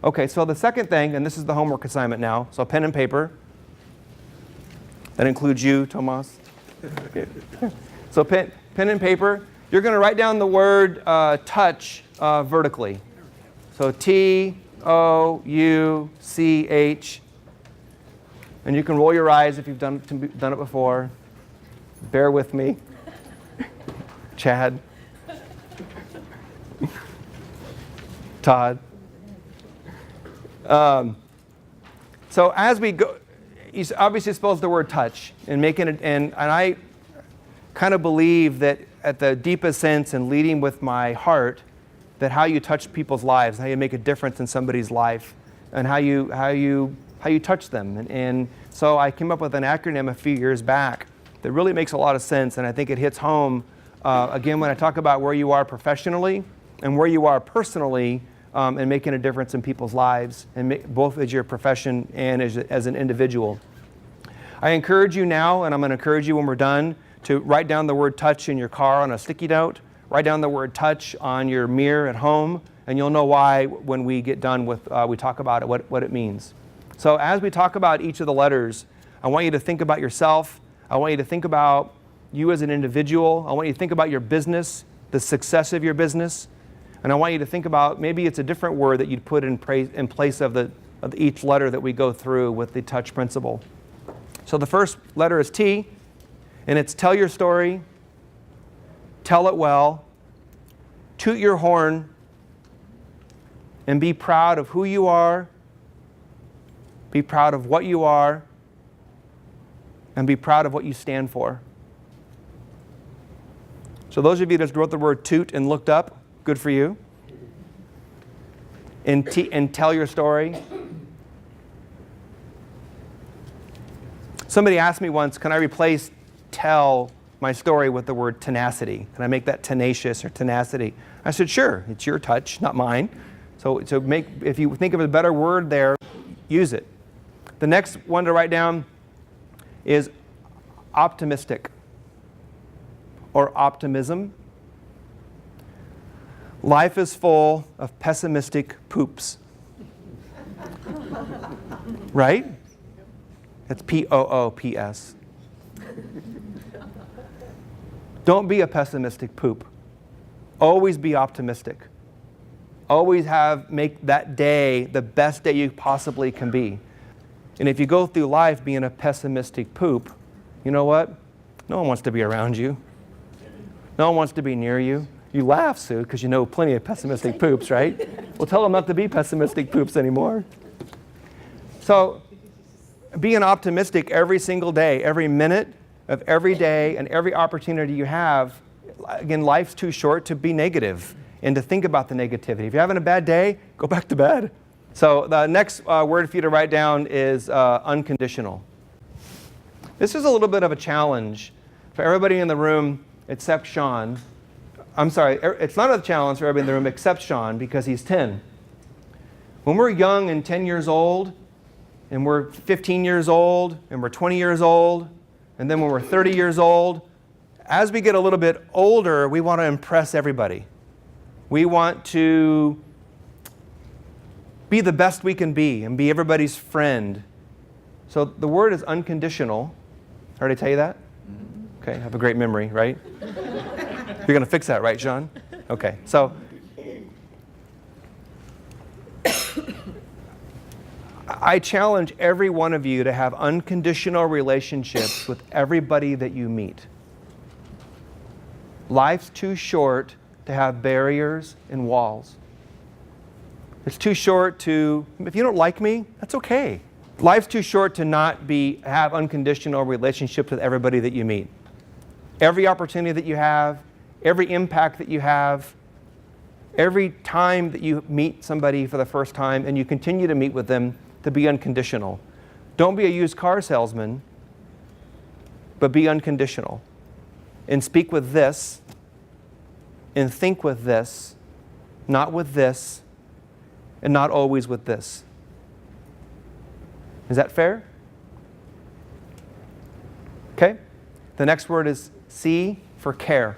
Okay, so the second thing, and this is the homework assignment now, so pen and paper. That includes you, Tomas. So pen and paper. You're going to write down the word touch vertically. So Touch. And you can roll your eyes if you've done it before. Bear with me. Chad. Todd. So as we go, he's obviously spells the word touch and making it, and I kind of believe that at the deepest sense and leading with my heart, that how you touch people's lives, how you make a difference in somebody's life, and how you touch them. And so I came up with an acronym a few years back that really makes a lot of sense, and I think it hits home again when I talk about where you are professionally and where you are personally. And making a difference in people's lives, and both as your profession and as an individual. I encourage you now, and I'm going to encourage you when we're done, to write down the word touch in your car on a sticky note. Write down the word touch on your mirror at home, and you'll know why when we get done with, we talk about it, what it means. So as we talk about each of the letters, I want you to think about yourself. I want you to think about you as an individual. I want you to think about your business, the success of your business. And I want you to think about, maybe it's a different word that you'd put in place of each letter that we go through with the touch principle. So the first letter is T, and it's tell your story, tell it well, toot your horn, and be proud of who you are, be proud of what you are, and be proud of what you stand for. So those of you that wrote the word toot and looked up, good for you. And tell your story. Somebody asked me once, can I replace tell my story with the word tenacity? Can I make that tenacious or tenacity? I said, sure, it's your touch, not mine. So if you think of a better word there, use it. The next one to write down is optimistic or optimism. Life is full of pessimistic poops. Right? That's P-O-O-P-S. Don't be a pessimistic poop. Always be optimistic. Always make that day the best day you possibly can be. And if you go through life being a pessimistic poop, you know what? No one wants to be around you. No one wants to be near you. You laugh, Sue, because you know plenty of pessimistic poops, right? Well, tell them not to be pessimistic poops anymore. So being optimistic every single day, every minute of every day, and every opportunity you have. Again, life's too short to be negative and to think about the negativity. If you're having a bad day, go back to bed. So the next word for you to write down is unconditional. This is a little bit of a challenge for everybody in the room except Sean. I'm sorry, it's not a challenge for everybody in the room except Sean because he's 10. When we're young and 10 years old, and we're 15 years old, and we're 20 years old, and then when we're 30 years old, as we get a little bit older, we want to impress everybody. We want to be the best we can be and be everybody's friend. So the word is unconditional. Did I tell you that? Okay, have a great memory, right? You're going to fix that, right, Sean? Okay, so I challenge every one of you to have unconditional relationships with everybody that you meet. Life's too short to have barriers and walls. It's too short to, if you don't like me, that's okay. Life's too short to not have unconditional relationships with everybody that you meet. Every opportunity that you have, every impact that you have, every time that you meet somebody for the first time and you continue to meet with them, to be unconditional. Don't be a used car salesman, but be unconditional. And speak with this, and think with this, not with this, and not always with this. Is that fair? Okay. The next word is C for care.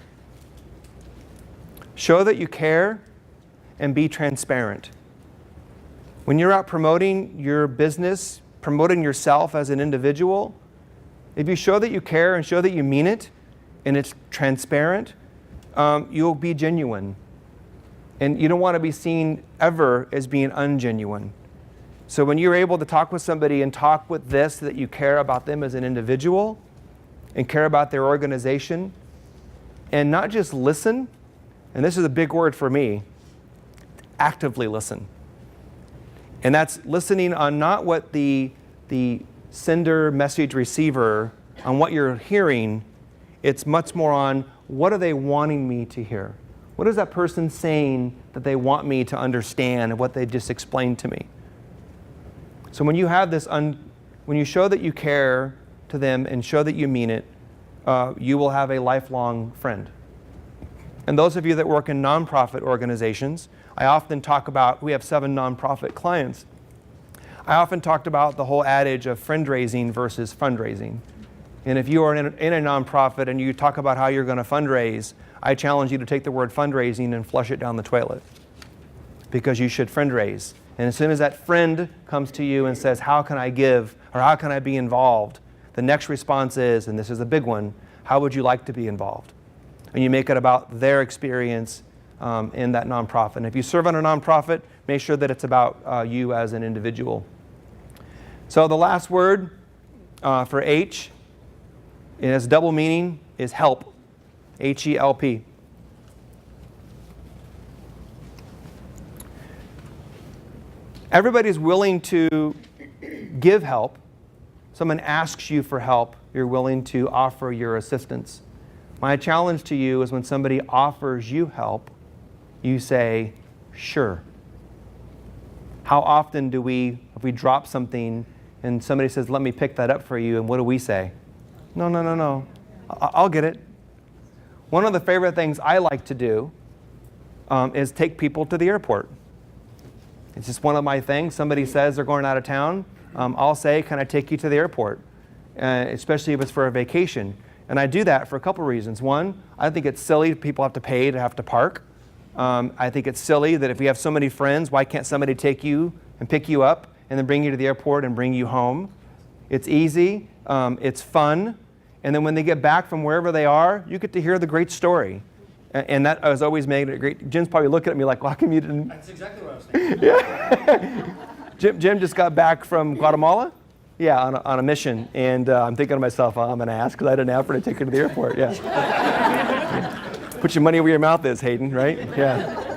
Show that you care and be transparent. When you're out promoting your business, promoting yourself as an individual, if you show that you care and show that you mean it, and it's transparent, you'll be genuine. And you don't want to be seen ever as being ungenuine. So when you're able to talk with somebody and talk with this, that you care about them as an individual and care about their organization, and not just listen, and this is a big word for me, actively listen. And that's listening on not what the sender, message receiver, on what you're hearing. It's much more on what are they wanting me to hear? What is that person saying that they want me to understand what they just explained to me? So when you have this, when you show that you care to them and show that you mean it, you will have a lifelong friend. And those of you that work in nonprofit organizations, I often talk about, we have 7 nonprofit clients. I often talked about the whole adage of friend raising versus fundraising. And if you are in a nonprofit and you talk about how you're going to fundraise, I challenge you to take the word fundraising and flush it down the toilet. Because you should friend raise. And as soon as that friend comes to you and says, how can I give, or how can I be involved? The next response is, and this is a big one, how would you like to be involved? And you make it about their experience in that nonprofit. And if you serve on a nonprofit, make sure that it's about you as an individual. So the last word for H, it has double meaning, is help. H-E-L-P. Everybody's willing to give help. Someone asks you for help, you're willing to offer your assistance. My challenge to you is when somebody offers you help, you say, sure. How often do we, if we drop something and somebody says, let me pick that up for you, and what do we say? No. I'll get it. One of the favorite things I like to do is take people to the airport. It's just one of my things. Somebody says they're going out of town. I'll say, can I take you to the airport? Especially if it's for a vacation. And I do that for a couple reasons. One, I think it's silly people have to pay to have to park. I think it's silly that if we have so many friends, why can't somebody take you and pick you up and then bring you to the airport and bring you home? It's easy. It's fun. And then when they get back from wherever they are, you get to hear the great story. And that has always made it great. Jim's probably looking at me like, well, how come you didn't? That's exactly what I was thinking. Yeah. Jim just got back from Guatemala. Yeah, on a mission. And I'm thinking to myself, I'm going to ask because I didn't have her to take her to the airport. Yeah. Put your money where your mouth is, Hayden, right? Yeah.